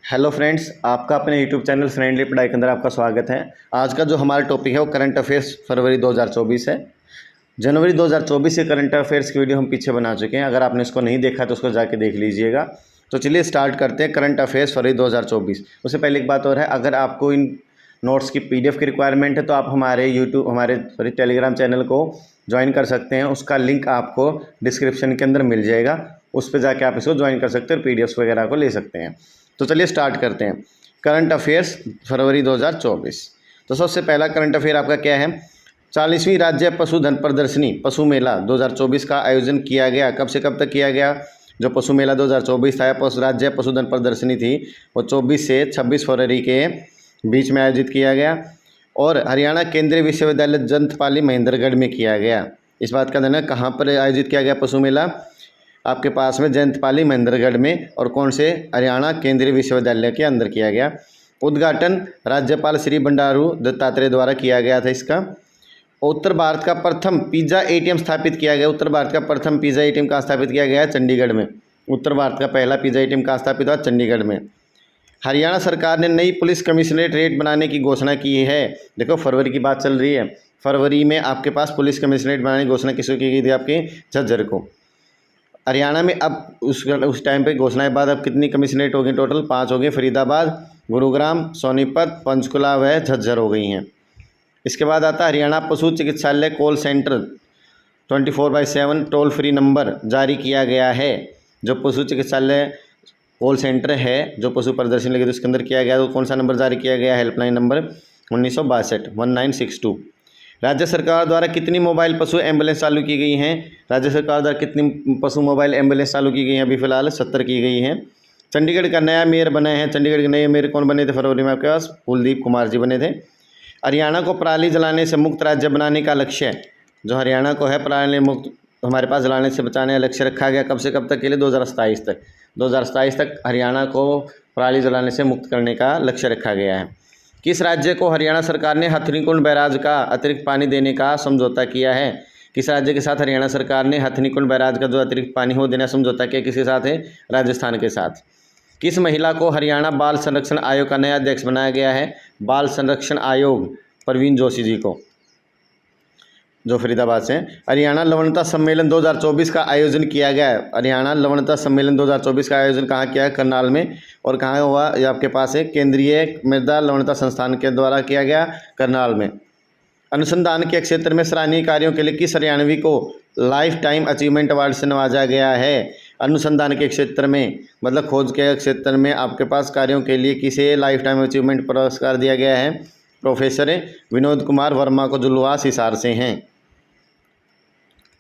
Hello friends, आपका अपने YouTube channel friendly पढ़ाई के अंदर आपका स्वागत है। आज का जो हमारा टॉपिक है वो करंट अफेयर्स फरवरी 2024 है। जनवरी 2024 के करंट अफेयर्स की वीडियो हम पीछे बना चुके हैं। अगर आपने इसको नहीं देखा तो उसको जाके देख लीजिएगा। तो चलिए स्टार्ट करते हैं करंट अफेयर्स फरवरी 2024। उससे पहले एक बात और है, अगर आपको इन नोट्स की PDF की रिक्वायरमेंट है तो आप हमारे टेलीग्राम चैनल को ज्वाइन कर सकते हैं। उसका लिंक आपको डिस्क्रिप्शन के अंदर मिल जाएगा। उस पर जाके आप इसको ज्वाइन कर सकते हैं और PDFs वगैरह को ले सकते हैं। तो चलिए स्टार्ट करते हैं करंट अफेयर्स फरवरी 2024। तो सबसे पहला करंट अफेयर आपका क्या है? 40वीं राज्य पशुधन प्रदर्शनी पशु मेला 2024 का आयोजन किया गया। कब से कब तक किया गया? जो पशु मेला 2024 था, राज्य पशुधन प्रदर्शनी थी, वो 24 से 26 फरवरी के बीच में आयोजित किया गया और हरियाणा केंद्रीय विश्वविद्यालय जंतपाली महेंद्रगढ़ में किया गया। इस बात का ध्यान है, कहाँ पर आयोजित किया गया पशु मेला? आपके पास में जयंतपाली महेंद्रगढ़ में, और कौन से? हरियाणा केंद्रीय विश्वविद्यालय के अंदर किया गया। उद्घाटन राज्यपाल श्री बंडारू दत्तात्रेय द्वारा किया गया था इसका। उत्तर भारत का प्रथम पिज्जा ATM स्थापित किया गया। उत्तर भारत का प्रथम पिज्जा ATM कहाँ स्थापित किया गया है? चंडीगढ़ में। उत्तर भारत का पहला पिज्जा ATM कहाँ स्थापित हुआ? चंडीगढ़ में। हरियाणा सरकार ने नई पुलिस कमिश्नरेट रेट बनाने की घोषणा की है। देखो, फरवरी की बात चल रही है। फरवरी में आपके पास पुलिस कमिश्नरेट बनाने की घोषणा किसको की गई थी? आपके झज्जर को। हरियाणा में अब उस टाइम पे घोषणा के बाद अब कितनी कमिश्नरेट हो गई? टोटल 5 हो गई। फरीदाबाद, गुरुग्राम, सोनीपत, पंचकुला व झज्जर हो गई हैं। इसके बाद आता है हरियाणा पशु चिकित्सालय call centre 24/7 toll free number जारी किया गया है। जो पशु चिकित्सालय कॉल सेंटर है, जो पशु प्रदर्शनी लगी थी उसके अंदर किया गया, तो कौन सा नंबर जारी किया गया? हेल्पलाइन नंबर 1962 राज्य सरकार द्वारा कितनी मोबाइल पशु एम्बुलेंस चालू की गई हैं? राज्य सरकार द्वारा कितनी पशु मोबाइल एम्बुलेंस चालू की गई हैं? अभी फिलहाल 70 की गई हैं। चंडीगढ़ का नया मेयर बने हैं। चंडीगढ़ के नए मेयर कौन बने थे फरवरी में? आपके पास कुलदीप कुमार जी बने थे। हरियाणा को पराली जलाने से मुक्त राज्य बनाने का लक्ष्य, जो हरियाणा को है पराली मुक्त हमारे पास जलाने से बचाने का लक्ष्य रखा गया। कब से कब तक के लिए? 2027 तक। 2027 तक हरियाणा को पराली जलाने से मुक्त करने का लक्ष्य रखा गया है। किस राज्य को हरियाणा सरकार ने हथनीकुंड बैराज का अतिरिक्त पानी देने का समझौता किया है? किस राज्य के साथ हरियाणा सरकार ने हथनीकुंड बैराज का जो अतिरिक्त पानी हो देना समझौता किया? किसके साथ है? राजस्थान के साथ। किस महिला को हरियाणा बाल संरक्षण आयोग का नया अध्यक्ष बनाया गया है? बाल संरक्षण आयोग परवीन जोशी जी को, जो फरीदाबाद से। हरियाणा लवणता सम्मेलन 2024 का आयोजन किया गया है। हरियाणा लवणता सम्मेलन 2024 का आयोजन कहाँ किया है? करनाल में। और कहाँ हुआ? ये आपके पास है केंद्रीय मृदा लवणता संस्थान के द्वारा किया गया, करनाल में। अनुसंधान के क्षेत्र में सराहनीय कार्यों के लिए किस हरियाणवी को लाइफ टाइम अचीवमेंट अवार्ड से नवाजा गया है? अनुसंधान के क्षेत्र में, मतलब खोज के क्षेत्र में आपके पास कार्यों के लिए किसे लाइफ टाइम अचीवमेंट पुरस्कार दिया गया है? प्रोफेसर विनोद कुमार वर्मा को, जो लुहास हिसार से हैं।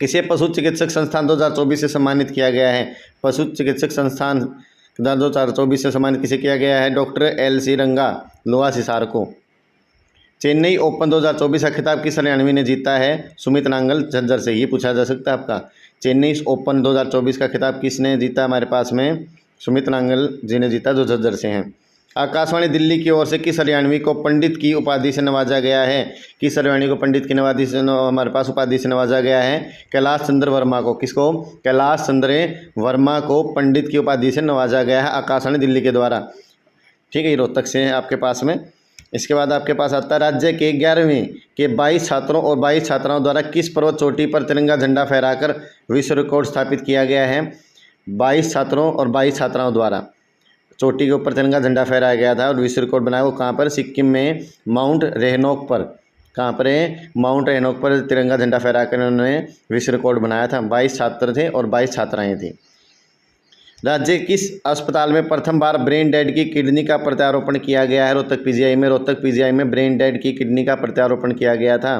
किसे पशु चिकित्सक संस्थान 2024 से सम्मानित किया गया है? पशु चिकित्सक संस्थान 2024 से सम्मानित किसे किया गया है? डॉक्टर LC रंगा, लोहास हिसार को। चेन्नई ओपन 2024 का खिताब किस हरियाणवी ने जीता है? सुमित नांगल, झज्जर से। ये पूछा जा सकता है आपका। चेन्नई ओपन 2024 का खिताब किसने जीता? हमारे पास में सुमित नांगल जी ने जीता, जो झज्जर से हैं। आकाशवाणी दिल्ली की ओर से किस हरियाणवी को पंडित की उपाधि से नवाजा गया है? किस हरियाणवी को पंडित की उपाधि से हमारे पास उपाधि से नवाजा गया है? कैलाश चंद्र वर्मा को। किसको? कैलाश चंद्र वर्मा को पंडित की उपाधि से नवाजा गया है आकाशवाणी दिल्ली के द्वारा। ठीक है, ये रोहतक से है आपके पास में। इसके बाद आपके पास आता है राज्य के 11वीं के 22 छात्रों और 22 छात्राओं द्वारा किस पर्वत चोटी पर तिरंगा झंडा फहराकर विश्व रिकॉर्ड स्थापित किया गया है? 22 छात्रों और 22 छात्राओं द्वारा चोटी के ऊपर तिरंगा झंडा फहराया गया था और विश्व रिकॉर्ड बनाया। वो कहाँ पर? सिक्किम में माउंट रेहनोक पर। कहाँ पर है? माउंट रेहनोक पर तिरंगा झंडा फहरा कर उन्होंने विश्व रिकॉर्ड बनाया था। 22 छात्र थे और 22 छात्राएँ थीं। राज्य किस अस्पताल में प्रथम बार ब्रेन डेड की किडनी का प्रत्यारोपण किया गया है? रोहतक PGI में। रोहतक PGI में ब्रेन डेड की किडनी का प्रत्यारोपण किया गया था।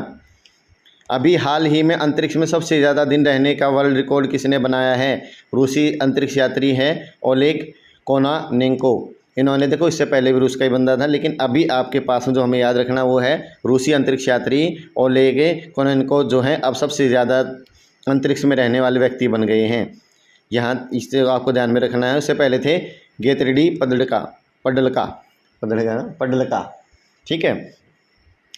अभी हाल ही में अंतरिक्ष में सबसे ज़्यादा दिन रहने का वर्ल्ड रिकॉर्ड किसने बनाया है? रूसी अंतरिक्ष यात्री है ओलेग कोनानेंको। इन्होंने, देखो, इससे पहले भी रूस का ही बंदा था, लेकिन अभी आपके पास में जो हमें याद रखना वो है रूसी अंतरिक्ष यात्री ओलेग कोनानेंको, जो हैं अब सबसे ज़्यादा अंतरिक्ष में रहने वाले व्यक्ति बन गए हैं। यहाँ इससे आपको ध्यान में रखना है। उससे पहले थे गेतरेडी पडल्का। ठीक है।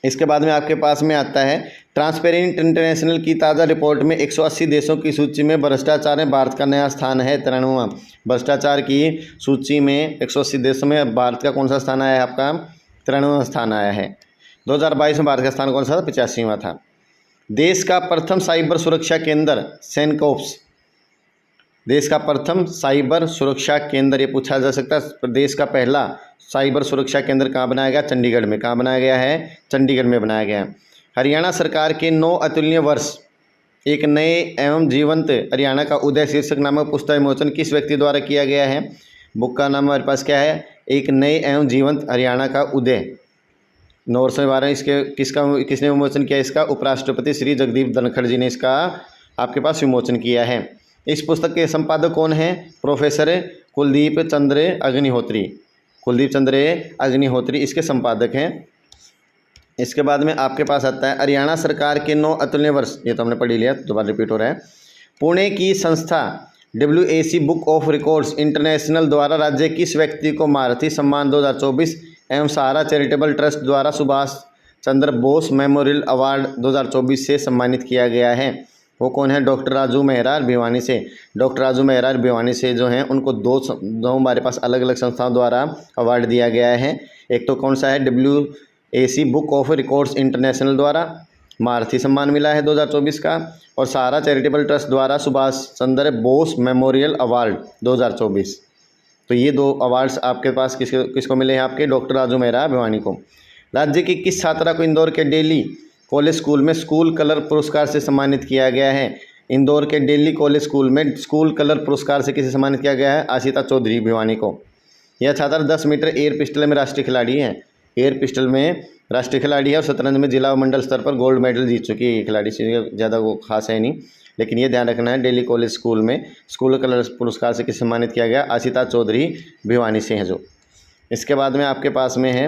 इसके बाद में आपके पास में आता है ट्रांसपेरेंट इंटरनेशनल की ताज़ा रिपोर्ट में 180 देशों की सूची में भ्रष्टाचार में भारत का नया स्थान है 93वां। भ्रष्टाचार की सूची में 180 देशों में भारत का कौन सा स्थान आया है? आपका 93वां स्थान आया है। 2022 में भारत का स्थान कौन सा था? 85वां था। देश का प्रथम साइबर सुरक्षा केंद्र सेनकोप्स, देश का प्रथम साइबर सुरक्षा केंद्र, ये पूछा जा सकता है। देश का पहला साइबर सुरक्षा केंद्र कहाँ बनाया गया? चंडीगढ़ में। कहाँ बनाया गया है? चंडीगढ़ में बनाया गया है। हरियाणा सरकार के 9 अतुलनीय वर्ष एक नए एवं जीवंत हरियाणा का उदय शीर्षक नामक पुस्तक विमोचन किस व्यक्ति द्वारा किया गया है? बुक का नाम हमारे पास क्या है? एक नए एवं जीवंत हरियाणा का उदय। 9 वर्षों के बारे में इसके किसने विमोचन किया? इसका उपराष्ट्रपति श्री जगदीप धनखड़ जी ने इसका आपके पास विमोचन किया है। इस पुस्तक के संपादक कौन हैं? प्रोफेसर कुलदीप चंद्र अग्निहोत्री। कुलदीप चंद्र अग्निहोत्री इसके संपादक हैं। इसके बाद में आपके पास आता है हरियाणा सरकार के 9 अतुलनीय वर्ष, ये तो हमने पढ़ लिया, दोबारा रिपीट हो रहा है। पुणे की संस्था WAC book of records international द्वारा राज्य किस व्यक्ति को मारुति सम्मान 2024 एवं सहारा चैरिटेबल ट्रस्ट द्वारा सुभाष चंद्र बोस मेमोरियल अवार्ड 2024 से सम्मानित किया गया है? वो कौन है? डॉक्टर राजू मेहरा भिवानी से। डॉक्टर राजू मेहरा भिवानी से जो हैं उनको दो हमारे पास अलग अलग संस्थाओं द्वारा अवार्ड दिया गया है। एक तो कौन सा है? WAC book of records international द्वारा मारुति सम्मान मिला है 2024 का, और सहारा चैरिटेबल ट्रस्ट द्वारा सुभाष चंद्र बोस मेमोरियल अवार्ड 2024। तो ये 2 अवार्ड्स आपके पास किसको मिले हैं? आपके डॉक्टर राजू मेहरा भिवानी को। राज्य की किस छात्रा को इंदौर के डेली कॉलेज स्कूल में स्कूल कलर पुरस्कार से सम्मानित किया गया है? इंदौर के डेली कॉलेज स्कूल में स्कूल कलर पुरस्कार से किसे सम्मानित किया गया है? आशिता चौधरी भिवानी को। यह छात्रा 10 मीटर एयर पिस्टल में राष्ट्रीय खिलाड़ी है। एयर पिस्टल में राष्ट्रीय खिलाड़ी है और शतरंज में जिला व मंडल स्तर पर गोल्ड मेडल जीत चुकी है। ये खिलाड़ी से ज़्यादा वो खास है नहीं, लेकिन ये ध्यान रखना है डेली कॉलेज स्कूल में स्कूल कलर पुरस्कार से किसे सम्मानित किया गया? आशिता चौधरी भिवानी से है जो। इसके बाद में आपके पास में है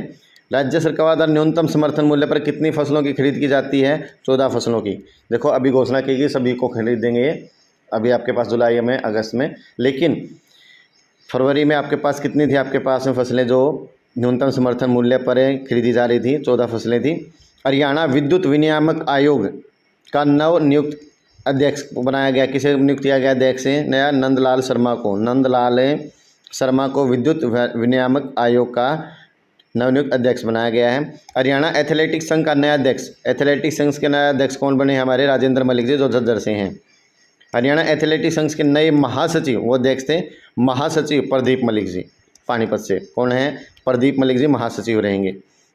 राज्य सरकार द्वारा न्यूनतम समर्थन मूल्य पर कितनी फसलों की खरीद की जाती है? 14 फसलों की। देखो अभी घोषणा की गई सभी को खरीदेंगे, अभी आपके पास जुलाई में अगस्त में, लेकिन फरवरी में आपके पास कितनी थी? आपके पास में फसलें जो न्यूनतम समर्थन मूल्य पर खरीदी जा रही थी, 14 फसलें थी। हरियाणा विद्युत विनियामक आयोग का नव नियुक्त अध्यक्ष बनाया गया। किसे नियुक्त किया गया अध्यक्ष? नया नंदलाल शर्मा को। नंदलाल शर्मा को विद्युत विनियामक आयोग का नवनियुक्त अध्यक्ष बनाया गया है। हरियाणा एथलेटिक्स संघ का नया अध्यक्ष, एथलेटिक्स संघ के नए अध्यक्ष कौन बने हैं? हमारे राजेंद्र मलिक जी जो झज्जर से हैं। हरियाणा एथलेटिक्स संघ के नए महासचिव वो अध्यक्ष थे महासचिव प्रदीप मलिक जी पानीपत से। कौन है? प्रदीप मलिक जी महासचिव रहेंगे।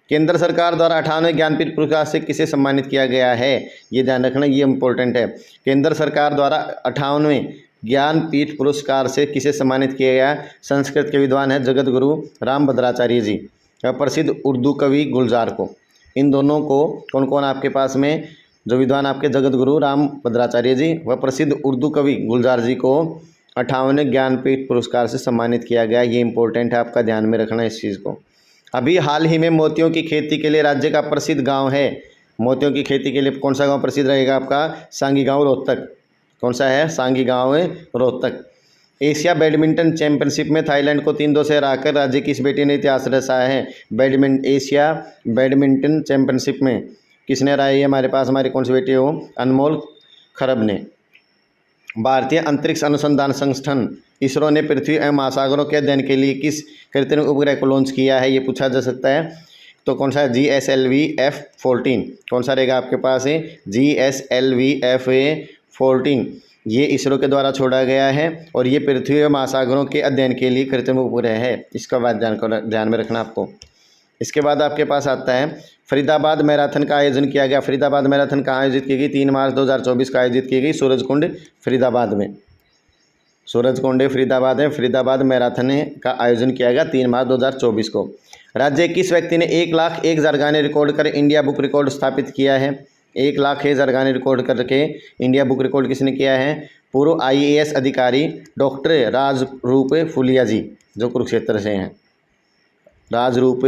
केंद्र सरकार द्वारा 58वें ज्ञानपीठ पुरस्कार से किसे सम्मानित किया गया है? ये ध्यान रखना, ये इंपॉर्टेंट है। केंद्र सरकार द्वारा 58वें ज्ञानपीठ पुरस्कार से किसे सम्मानित किया गया? संस्कृत के विद्वान है जगत गुरु राम भद्राचार्य जी, प्रसिद्ध उर्दू कवि गुलजार को। इन दोनों को कौन कौन आपके पास में जो विद्वान आपके जगत गुरु राम भद्राचार्य जी व प्रसिद्ध उर्दू कवि गुलजार जी को 58वें ज्ञानपीठ पुरस्कार से सम्मानित किया गया। ये इंपॉर्टेंट है, आपका ध्यान में रखना इस चीज़ को। अभी हाल ही में मोतियों की खेती के लिए राज्य का प्रसिद्ध गांव है। मोतियों की खेती के लिए कौन सा गांव प्रसिद्ध रहेगा? आपका सांगी गांव रोहतक। कौन सा है? सांगी गांव रोहतक। एशिया बैडमिंटन चैंपियनशिप में थाईलैंड को 3-2 से हराकर राज्य की इस बेटी ने इतिहास रचाया है। एशिया बैडमिंटन चैंपियनशिप में किसने हराई है? हमारे पास हमारी कौन सी बेटी हो? अनमोल खरब ने। भारतीय अंतरिक्ष अनुसंधान संगठन इसरो ने पृथ्वी एवं महासागरों के अध्ययन के लिए किस कृत्रिम उपग्रह को लॉन्च किया है? ये पूछा जा सकता है। तो कौन सा है? GSLV F14। कौन सा रहेगा आपके पास है? GSLV F14। ये इसरो के द्वारा छोड़ा गया है और ये पृथ्वी एवं महासागरों के अध्ययन के लिए कृत्रिम उपग्रह है। इसका बात ध्यान में रखना आपको। इसके बाद आपके पास आता है फरीदाबाद मैराथन का आयोजन किया गया। फरीदाबाद मैराथन कहाँ आयोजित की गई? 3 मार्च 2024 का आयोजित की गई सूरजकुंड फरीदाबाद में। सूरजकुंड फरीदाबाद में फरीदाबाद मैराथन का आयोजन किया गया 3 मार्च 2024 को। राज्य किस व्यक्ति ने 1,01,000 गाने रिकॉर्ड कर इंडिया बुक रिकॉर्ड स्थापित किया है? 1,01,000 गाने रिकॉर्ड करके इंडिया बुक रिकॉर्ड किसने किया है? पूर्व IAS अधिकारी डॉक्टर राजरूप फुलिया जी जो कुरुक्षेत्र से हैं। राजरूप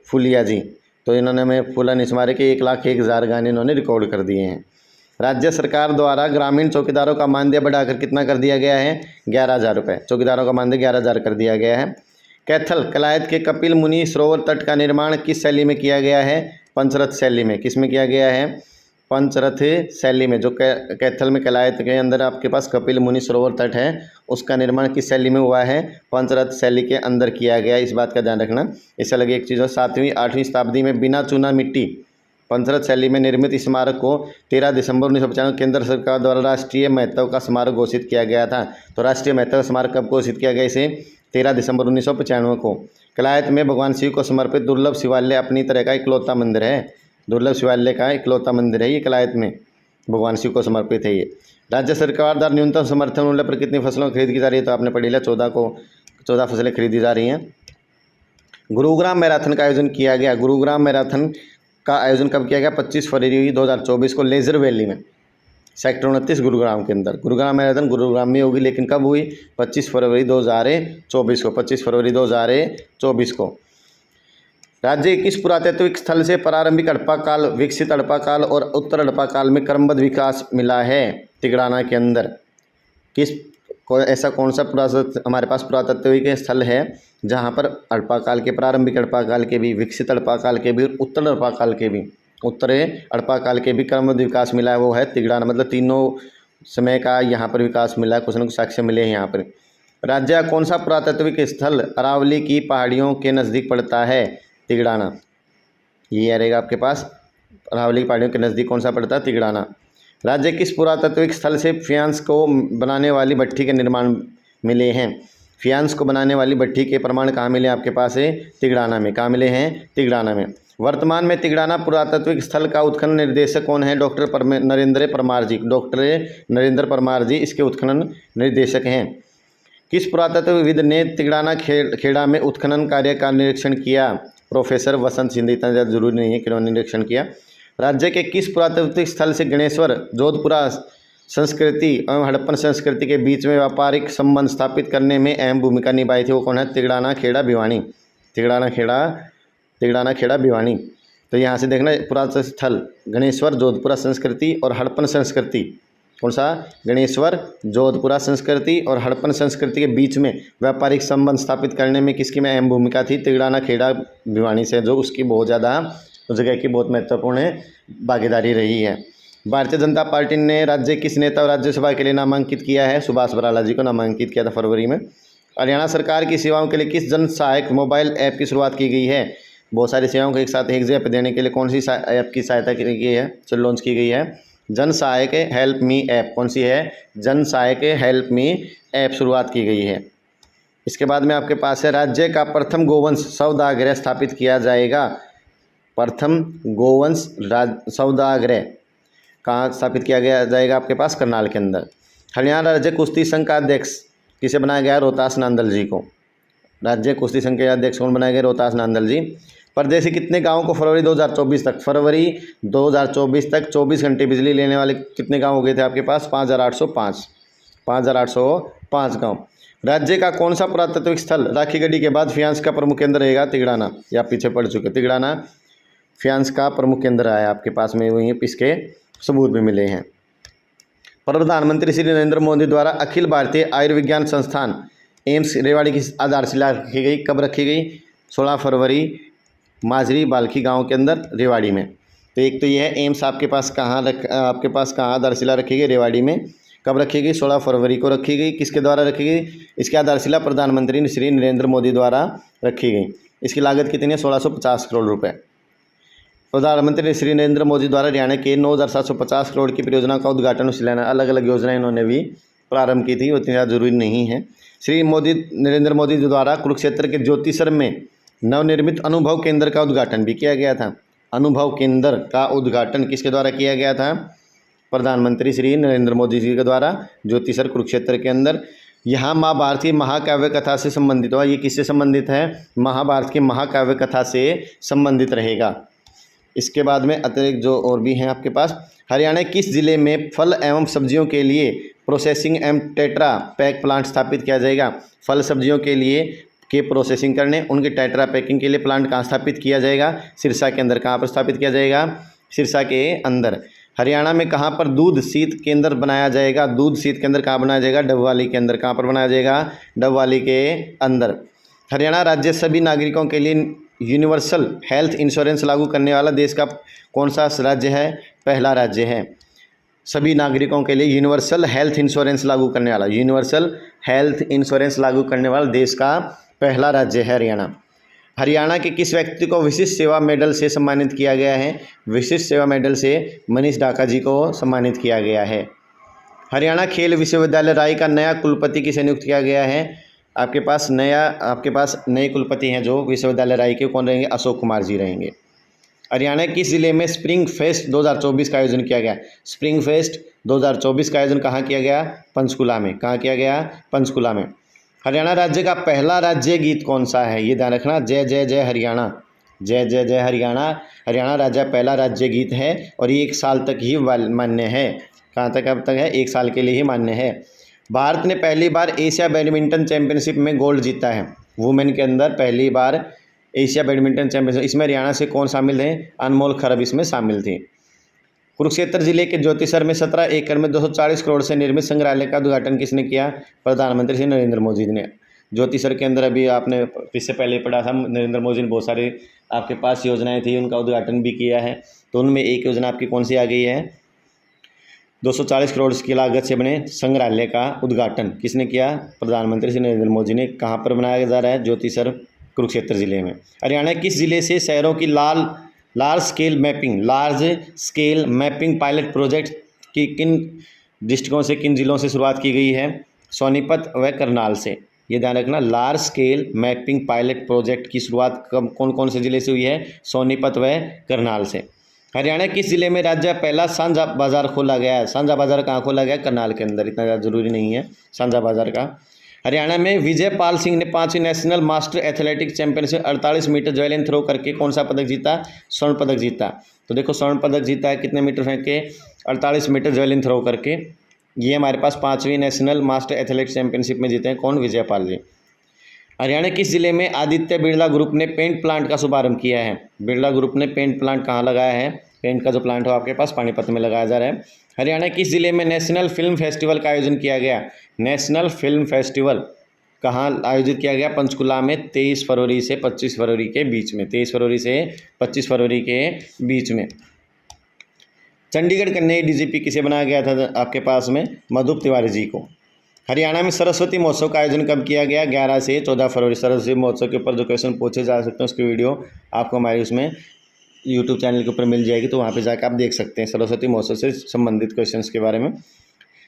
फुलिया जी, तो इन्होंने हमें फूला नहीं मारे कि 1,01,000 गाने इन्होंने रिकॉर्ड कर दिए हैं। राज्य सरकार द्वारा ग्रामीण चौकीदारों का मानदेय बढ़ाकर कितना कर दिया गया है? 11,000 रुपये। चौकीदारों का मानदेय 11,000 कर दिया गया है। कैथल कलायत के कपिल मुनि सरोवर तट का निर्माण किस शैली में किया गया है? पंचरथ शैली में। किस में किया गया है? पंचरथ शैली में, जो कैथल में कलायत के अंदर आपके पास कपिल मुनि सरोवर तट है, उसका निर्माण किस शैली में हुआ है? पंचरथ शैली के अंदर किया गया। इस बात का ध्यान रखना। इससे अलग एक चीज़ है, 7वीं 8वीं शताब्दी में बिना चूना मिट्टी पंचरथ शैली में निर्मित स्मारक को 13 दिसंबर 1995 केंद्र सरकार द्वारा राष्ट्रीय महत्व का स्मारक घोषित किया गया था। तो राष्ट्रीय महत्व का स्मारक कब घोषित किया गया? इसे 13 दिसंबर 1995 को। कलायत में भगवान शिव को समर्पित दुर्लभ शिवालय अपनी तरह का इकलौता मंदिर है। दुर्लभ शिवालय का इकलौता मंदिर है ये, कलायत में भगवान शिव को समर्पित है ये। राज्य सरकार द्वारा न्यूनतम समर्थन मूल्य पर कितनी फसलों की खरीद की जा रही है? तो आपने पढ़ी लिया, 14 फसलें खरीदी जा रही हैं। गुरुग्राम मैराथन का आयोजन किया गया। गुरुग्राम मैराथन का आयोजन कब किया गया? 25 फरवरी 2024 को लेजर वैली में, सेक्टर 29 गुरुग्राम के अंदर। गुरुग्राम मैराथन गुरुग्राम में होगी, लेकिन कब हुई? 25 फरवरी 2024 को। 25 फरवरी 2024 को। राज्य के किस पुरातात्विक स्थल से प्रारंभिक हड़प्पा काल, विकसित हड़प्पा काल और उत्तर हड़प्पा काल में क्रमबद्ध विकास मिला है? तिगड़ाना के अंदर। ऐसा कौन सा हमारे पास पुरातात्विक स्थल है जहाँ पर हड़प्पा काल के, प्रारंभिक हड़प्पा काल के भी, विकसित हड़प्पा काल के भी और उत्तर हड़प्पा काल के भी, उत्तरी हड़प्पा काल के भी क्रमबद्ध विकास मिला है? वो है तिगड़ाना। मतलब तीनों समय का यहाँ पर विकास मिला है, कुछ न कुछ साक्ष्य मिले हैं यहाँ पर। राज्य का कौन सा पुरातात्विक स्थल अरावली की पहाड़ियों के नज़दीक पड़ता है? तिगड़ाना। ये रहेगा आपके पास, अरावली की पहाड़ियों के नज़दीक कौन सा पड़ता है? तिगड़ाना। राज्य किस पुरातात्विक स्थल से फियांस को बनाने वाली भट्ठी के निर्माण मिले हैं? फियांस को बनाने वाली भट्ठी के प्रमाण कहाँ मिले आपके पास है? तिगड़ाना में। कहाँ मिले हैं? तिगड़ाना में। वर्तमान में तिगड़ाना पुरातात्विक स्थल का उत्खनन निर्देशक कौन है? डॉक्टर नरेंद्र परमार जी। डॉक्टर नरेंद्र परमार जी इसके उत्खनन निर्देशक हैं। किस पुरातत्वविद ने तिगड़ाना खेड़ा में उत्खनन कार्य का निरीक्षण किया? प्रोफेसर वसंत सिंह। इतना ज़्यादा जरूरी नहीं है कि उन्होंने निरीक्षण किया। राज्य के किस पुरातात्विक स्थल से गणेश्वर जोधपुरा संस्कृति एवं हड़प्पन संस्कृति के बीच में व्यापारिक संबंध स्थापित करने में अहम भूमिका निभाई थी? वो कौन है? तिगड़ाना खेड़ा भिवानी। तिगड़ाना खेड़ा भिवानी। तो यहाँ से देखना, पुरातत्व स्थल गणेश्वर जोधपुरा संस्कृति और हड़प्पन संस्कृति, कौन सा? गणेश्वर जोधपुरा संस्कृति और हड़प्पन संस्कृति के बीच में व्यापारिक संबंध स्थापित करने में किसकी में अहम भूमिका थी? तिगड़ाना खेड़ा भिवानी से, जो उसकी बहुत ज़्यादा उस जगह की बहुत महत्वपूर्ण भागीदारी रही है। भारतीय जनता पार्टी ने राज्य किस नेता और राज्यसभा के लिए नामांकित किया है? सुभाष बराला जी को नामांकित किया था फरवरी में। हरियाणा सरकार की सेवाओं के लिए किस जन सहायक मोबाइल ऐप की शुरुआत की गई है? बहुत सारी सेवाओं को एक साथ एक जगह पर देने के लिए कौन सी ऐप की सहायता की गई है, लॉन्च की गई है? जन सहायक हेल्प मी ऐप। कौन सी है? जन सहायक हेल्प मी ऐप शुरुआत की गई है। इसके बाद में आपके पास है, राज्य का प्रथम गोवंश सौदागृह स्थापित किया जाएगा। प्रथम गोवंश सौदागृह कहाँ स्थापित किया गया जाएगा? आपके पास करनाल के अंदर। हरियाणा राज्य कुश्ती संघ का अध्यक्ष किसे बनाया गया? रोहतास नांदल जी को। राज्य कुश्ती संघ के अध्यक्ष कौन बनाए गए? रोहतास नांदल जी। प्रदेश के कितने गांवों को फरवरी 2024 तक 24 घंटे बिजली लेने वाले कितने गांव हो गए थे आपके पास? 5805 गांव। राज्य का कौन सा पुरातात्विक स्थल राखीगढ़ी के बाद फियांस का प्रमुख केंद्र रहेगा? तिगड़ाना। या पीछे पड़ चुके, तिगड़ाना फियांस का प्रमुख केंद्र है आपके पास में, वहीं इसके सबूत भी मिले हैं। प्रधानमंत्री श्री नरेंद्र मोदी द्वारा अखिल भारतीय आयुर्विज्ञान संस्थान एम्स रेवाड़ी की आधारशिला रखी गई। कब रखी गई? 16 फरवरी माजरी बाल्खी गांव के अंदर, रेवाड़ी में। तो एक तो यह है एम्स आपके पास कहाँ आधारशिला रखी गई? रेवाड़ी में। कब रखी गई? 16 फरवरी को रखी गई। किसके द्वारा रखी गई? इसकी आधारशिला प्रधानमंत्री श्री नरेंद्र मोदी द्वारा रखी गई। इसकी लागत कितनी है? 1650 करोड़ रुपये। प्रधानमंत्री श्री नरेंद्र मोदी द्वारा हरियाणा के 9750 करोड़ की परियोजना का उद्घाटन और शिलान्यास, अलग अलग योजनाएं इन्होंने भी प्रारंभ की थी, उतनी ज़्यादा जरूरी नहीं है। श्री नरेंद्र मोदी द्वारा कुरुक्षेत्र के ज्योतिसर में नवनिर्मित अनुभव केंद्र का उद्घाटन भी किया गया था। अनुभव केंद्र का उद्घाटन किसके द्वारा किया गया था? प्रधानमंत्री श्री नरेंद्र मोदी जी के द्वारा ज्योतिसर कुरुक्षेत्र के अंदर। यहाँ महाभारत की महाकाव्य कथा से संबंधित हुआ। ये किससे संबंधित है? महाभारत की महाकाव्य कथा से संबंधित रहेगा। इसके बाद में अतिरिक्त जो और भी हैं आपके पास, हरियाणा किस जिले में फल एवं सब्जियों के लिए प्रोसेसिंग एवं टेट्रा पैक प्लांट स्थापित किया जाएगा? फल सब्जियों के लिए के प्रोसेसिंग करने, उनके टेट्रा पैकिंग के लिए प्लांट कहाँ स्थापित किया जाएगा? सिरसा के अंदर। कहाँ पर स्थापित किया जाएगा? सिरसा के अंदर। हरियाणा में कहाँ पर दूध शीत केंद्र बनाया जाएगा? दूध शीत केंद्र कहाँ बनाया जाएगा? डबवाली के अंदर। कहाँ पर बनाया जाएगा? डबवाली के अंदर। हरियाणा राज्य सभी नागरिकों के लिए यूनिवर्सल हेल्थ इंश्योरेंस लागू करने वाला देश का कौन सा राज्य है? पहला राज्य है। सभी नागरिकों के लिए यूनिवर्सल हेल्थ इंश्योरेंस लागू करने वाला, यूनिवर्सल हेल्थ इंश्योरेंस लागू करने वाला देश का पहला राज्य है हरियाणा। हरियाणा के किस व्यक्ति को विशिष्ट सेवा मेडल से सम्मानित किया गया है? विशिष्ट सेवा मेडल से मनीष डाका जी को सम्मानित किया गया है। हरियाणा खेल विश्वविद्यालय राय का नया कुलपति किसे नियुक्त किया गया है? आपके पास नए कुलपति हैं जो विश्वविद्यालय राय के, कौन रहेंगे? अशोक कुमार जी रहेंगे। हरियाणा किस जिले में स्प्रिंग फेस्ट 2024 का आयोजन किया गया? स्प्रिंग फेस्ट 2024 का आयोजन कहाँ किया गया? पंचकुला में। कहाँ किया गया? पंचकुला में। हरियाणा राज्य का पहला राज्य गीत कौन सा है? ये ध्यान रखना, जय जय जय हरियाणा, जय जय जय हरियाणा। हरियाणा राज्य पहला राज्य गीत है और ये 1 साल तक ही मान्य है। कहाँ तक, अब तक है? 1 साल के लिए ही मान्य है। भारत ने पहली बार एशिया बैडमिंटन चैंपियनशिप में गोल्ड जीता है। वुमेन के अंदर पहली बार एशिया बैडमिंटन चैंपियनशिप, इसमें हरियाणा से कौन शामिल थे? अनमोल खरब इसमें शामिल थे। कुरुक्षेत्र जिले के ज्योतिसर में 17 एकड़ में 240 करोड़ से निर्मित संग्रहालय का उद्घाटन किसने किया? प्रधानमंत्री श्री नरेंद्र मोदी ने। ज्योतिसर के अंदर अभी आपने इससे पहले पढ़ा था, नरेंद्र मोदी ने बहुत सारे आपके पास योजनाएं थी, उनका उद्घाटन भी किया है। तो उनमें एक योजना आपकी कौन सी आ गई है? 240 करोड़ की लागत से बने संग्रहालय का उद्घाटन किसने किया? प्रधानमंत्री श्री नरेंद्र मोदी ने। कहाँ पर बनाया जा रहा है? ज्योतिसर, कुरुक्षेत्र जिले में। हरियाणा किस जिले से शहरों की large scale mapping pilot project की किन डिस्ट्रिक्टों से, किन जिलों से शुरुआत की गई है? सोनीपत व करनाल से। ये ध्यान रखना, large scale mapping pilot project की शुरुआत कौन कौन से जिले से हुई है? सोनीपत व करनाल से। हरियाणा किस जिले में राज्य पहला साझा बाजार खोला गया है? साझा बाजार कहाँ खोला गया? करनाल के अंदर, इतना ज़्यादा जरूरी नहीं है साझा बाजार का। हरियाणा में विजय पाल सिंह ने 5वीं national master athletics championship 48 metre javelin throw करके कौन सा पदक जीता? स्वर्ण पदक जीता। तो देखो स्वर्ण पदक जीता है, कितने मीटर फेंक के? 48 मीटर जैवलिन थ्रो करके। ये हमारे पास 5वीं नेशनल मास्टर एथलेटिक्स चैंपियनशिप में जीते हैं, कौन? विजय पाल जी। हरियाणा किस जिले में आदित्य बिरला ग्रुप ने पेंट प्लांट का शुभारंभ किया है? बिरला ग्रुप ने पेंट प्लांट कहाँ लगाया है? पेंट का जो प्लांट हो आपके पास पानीपत में लगाया जा रहा है। हरियाणा किस जिले में नेशनल फिल्म फेस्टिवल का आयोजन किया गया? नेशनल फिल्म फेस्टिवल कहाँ आयोजित किया गया? पंचकुला में 23 फरवरी से 25 फरवरी के बीच में, 23 फरवरी से 25 फरवरी के बीच में। चंडीगढ़ का नए डीजीपी किसे बनाया गया था? आपके पास में मधुप तिवारी जी को। हरियाणा में सरस्वती महोत्सव का आयोजन कब किया गया? 11 से 14 फरवरी। सरस्वती महोत्सव के ऊपर जो क्वेश्चन पूछे जा सकते हैं उसकी वीडियो आपको हमारे उसमें यूट्यूब चैनल के ऊपर मिल जाएगी, तो वहाँ पे जाकर आप देख सकते हैं सरस्वती महोत्सव से संबंधित क्वेश्चंस के बारे में।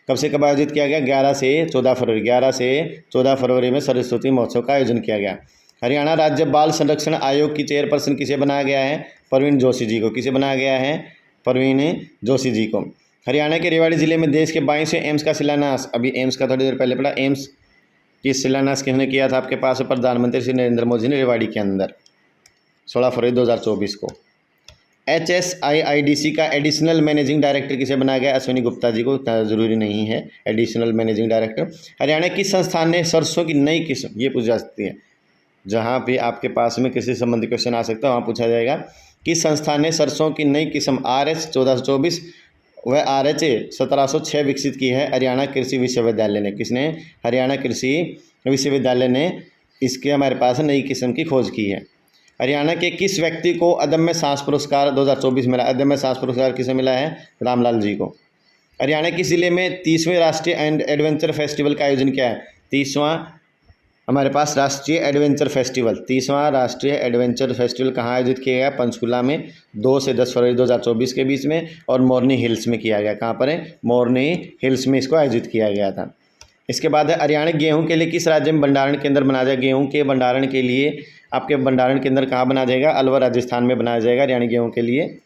कब से कब आयोजित किया गया? 11 से 14 फरवरी। 11 से 14 फरवरी में सरस्वती महोत्सव का आयोजन किया गया। हरियाणा राज्य बाल संरक्षण आयोग की चेयरपर्सन किसे बनाया गया है? परवीन जोशी जी को। किसे बनाया गया है? परवीन जोशी जी को। हरियाणा के रेवाड़ी जिले में देश के 22वें एम्स का शिलान्यास, अभी एम्स का थोड़ी देर पहले पढ़ा, एम्स की शिलान्यास किसने किया था? आपके पास प्रधानमंत्री श्री नरेंद्र मोदी ने रेवाड़ी के अंदर 16 फरवरी 2024 को। HSIIDC का एडिशनल मैनेजिंग डायरेक्टर किसे बनाया गया? अश्विनी गुप्ता जी को। जरूरी नहीं है एडिशनल मैनेजिंग डायरेक्टर। हरियाणा किस संस्थान ने सरसों की नई किस्म, ये पूछ जा सकती है, जहाँ भी आपके पास में किसी संबंधी क्वेश्चन आ सकता है वहाँ पूछा जाएगा। किस संस्थान ने सरसों की नई किस्म RH 1424 व RH 1706 विकसित की है? हरियाणा कृषि विश्वविद्यालय ने। किसने? हरियाणा कृषि विश्वविद्यालय ने इसके हमारे पास नई किस्म की खोज की है। हरियाणा के किस व्यक्ति को अदम्य साहस पुरस्कार 2024 मिला? अदम्य साहस पुरस्कार किसे मिला है? रामलाल जी को। हरियाणा किस जिले में 30वें राष्ट्रीय एडवेंचर फेस्टिवल का आयोजन किया है? 30वां हमारे पास राष्ट्रीय एडवेंचर फेस्टिवल, 30वां राष्ट्रीय एडवेंचर फेस्टिवल कहाँ आयोजित किया गया? पंचकुला में 2 से 10 फरवरी 2024 के बीच में, और मोरनी हिल्स में किया गया। कहाँ पर है? मोरनी हिल्स में इसको आयोजित किया गया था। इसके बाद है हरियाणा गेहूं के लिए किस राज्य में भंडारण केंद्र बनाया जाएगा? गेहूं के भंडारण के लिए आपके भंडारण केंद्र कहाँ बनाया जाएगा? अलवर राजस्थान में बनाया जाएगा हरियाणा गेहूं के लिए।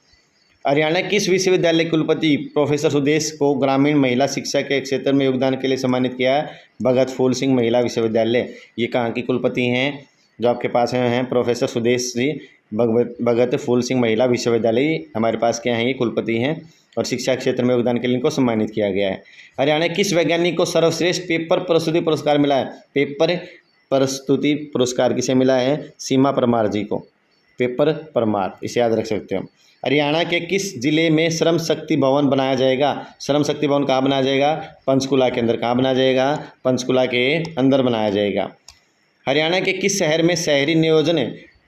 हरियाणा किस विश्वविद्यालय कुलपति प्रोफेसर सुदेश को ग्रामीण महिला शिक्षा के क्षेत्र में योगदान के लिए सम्मानित किया है? भगत फूल सिंह महिला विश्वविद्यालय। ये कहाँ की कुलपति हैं जो आपके पास हैं? प्रोफेसर सुदेश जी भगत फूल सिंह महिला विश्वविद्यालय हमारे पास क्या हैं? ये कुलपति हैं, और शिक्षा क्षेत्र में योगदान के लिए इनको सम्मानित किया गया है। हरियाणा किस वैज्ञानिक को सर्वश्रेष्ठ पेपर प्रस्तुति पुरस्कार मिला है? पेपर प्रस्तुति पुरस्कार किसे मिला है? सीमा परमार जी को। पेपर परमार, इसे याद रख सकते हो। हरियाणा के किस जिले में श्रम शक्ति भवन बनाया जाएगा? श्रम शक्ति भवन कहाँ बनाया जाएगा? पंचकुला के अंदर। कहाँ बनाया जाएगा? पंचकुला के अंदर बनाया जाएगा। हरियाणा के किस शहर में शहरी नियोजन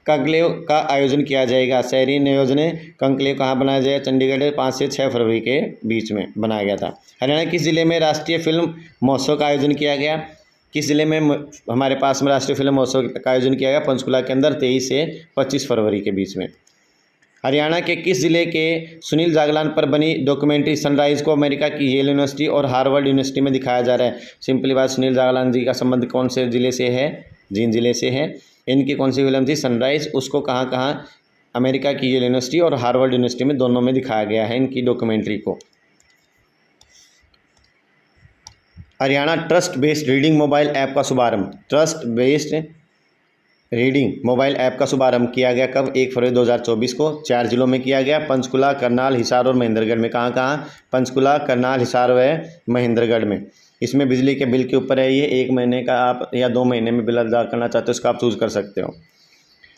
कंक्लेव का आयोजन किया जाएगा। शहरी नियोजन कंक्लेव कहाँ बनाया जाएगा? चंडीगढ़ 5 से 6 फरवरी के बीच में बनाया गया था। हरियाणा किस जिले में राष्ट्रीय फिल्म महोत्सव का आयोजन किया गया? किस जिले में हमारे पास में राष्ट्रीय फिल्म महोत्सव का आयोजन किया गया? पंचकुला के अंदर 23 से 25 फरवरी के बीच में। हरियाणा के किस जिले के सुनील जागलान पर बनी डॉक्यूमेंट्री सनराइज को अमेरिका की येल यूनिवर्सिटी और हार्वर्ड यूनिवर्सिटी में दिखाया जा रहा है? सिंपली बात, सुनील जागलान जी का संबंध कौन से जिले से है? जींद जिले से है। इनकी कौन सी फिल्म थी? सनराइज। उसको कहाँ कहाँ? अमेरिका की येल यूनिवर्सिटी और हार्वर्ड यूनिवर्सिटी में, दोनों में दिखाया गया है इनकी डॉक्यूमेंट्री को। Haryana trust based reading mobile app का शुभारंभ। Trust based reading mobile app का शुभारंभ किया गया कब? 1 फरवरी 2024 को। 4 जिलों में किया गया, पंचकुला, करनाल, हिसार और महेंद्रगढ़ में। कहाँ कहाँ? पंचकुला, करनाल, हिसार व महेंद्रगढ़ में। इसमें बिजली के बिल के ऊपर है ये। 1 महीने का आप या 2 महीने में बिल अदा करना चाहते हो, उसका आप चूज कर सकते हो।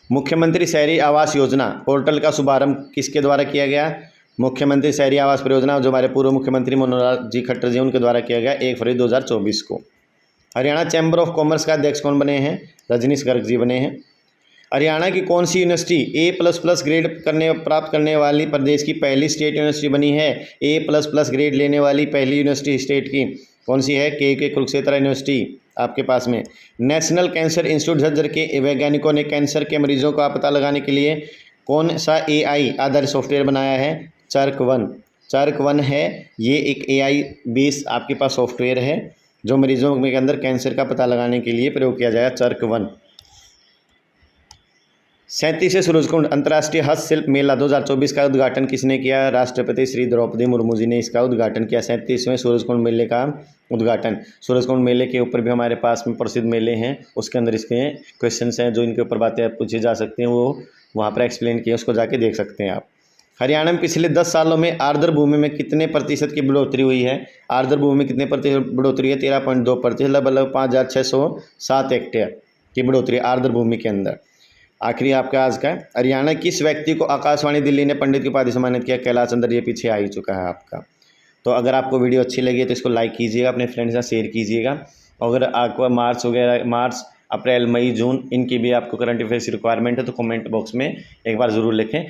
मुख्यमंत्री शहरी आवास योजना पोर्टल का शुभारंभ किसके द्वारा किया गया? मुख्यमंत्री शहरी आवास परियोजना, जो हमारे पूर्व मुख्यमंत्री मनोहर जी खट्टर जी उनके द्वारा किया गया 1 फरवरी 2024 को। हरियाणा चैम्बर ऑफ कॉमर्स का अध्यक्ष कौन बने हैं? रजनीश गर्ग जी बने हैं। हरियाणा की कौन सी यूनिवर्सिटी A++ ग्रेड प्राप्त करने वाली प्रदेश की पहली स्टेट यूनिवर्सिटी बनी है? A++ ग्रेड लेने वाली पहली यूनिवर्सिटी स्टेट की कौन सी है? के कुरुक्षेत्र यूनिवर्सिटी आपके पास में। नेशनल कैंसर इंस्टीट्यूट झज्जर के वैज्ञानिकों ने कैंसर के मरीजों का पता लगाने के लिए कौन सा AI आधारित सॉफ्टवेयर बनाया है? चर्क 1 है। ये एक AI बेस आपके पास सॉफ्टवेयर है जो मरीजों के अंदर कैंसर का पता लगाने के लिए प्रयोग किया जाएगा, चर्क 1। 37वें सूरजकुंड अंतर्राष्ट्रीय हस्तशिल्प मेला 2024 का उद्घाटन किसने किया? राष्ट्रपति श्री द्रौपदी मुर्मू जी ने इसका उद्घाटन किया। 37वें सूरजकुंड मेले का उद्घाटन। सूरजकुंड मेले के ऊपर भी हमारे पास में प्रसिद्ध मेले हैं, उसके अंदर इसके क्वेश्चंस हैं जो इनके ऊपर बातें पूछी जा सकती हैं, वो वहाँ पर एक्सप्लेन किया, उसको जाके देख सकते हैं आप। हरियाणा में पिछले 10 सालों में आर्द्र भूमि में कितने प्रतिशत की बढ़ोतरी हुई है? आर्द्र भूमि में कितने प्रतिशत बढ़ोतरी है? 13.2%, लगभग 5,607 हेक्टेयर की बढ़ोतरी आर्द्र भूमि के अंदर। आखिरी आपका आज का, हरियाणा किस व्यक्ति को आकाशवाणी दिल्ली ने पंडित की उपाधि सम्मानित किया? कैलाश चंद्र, ये पीछे आ ही चुका है आपका। तो अगर आपको वीडियो अच्छी लगी तो इसको लाइक कीजिएगा, अपने फ्रेंड्स के साथ शेयर कीजिएगा। अगर आपको मार्च, अप्रैल, मई, जून इनकी भी आपको करंट अफेयर्स की रिक्वायरमेंट है तो कमेंट बॉक्स में एक बार ज़रूर लिखें।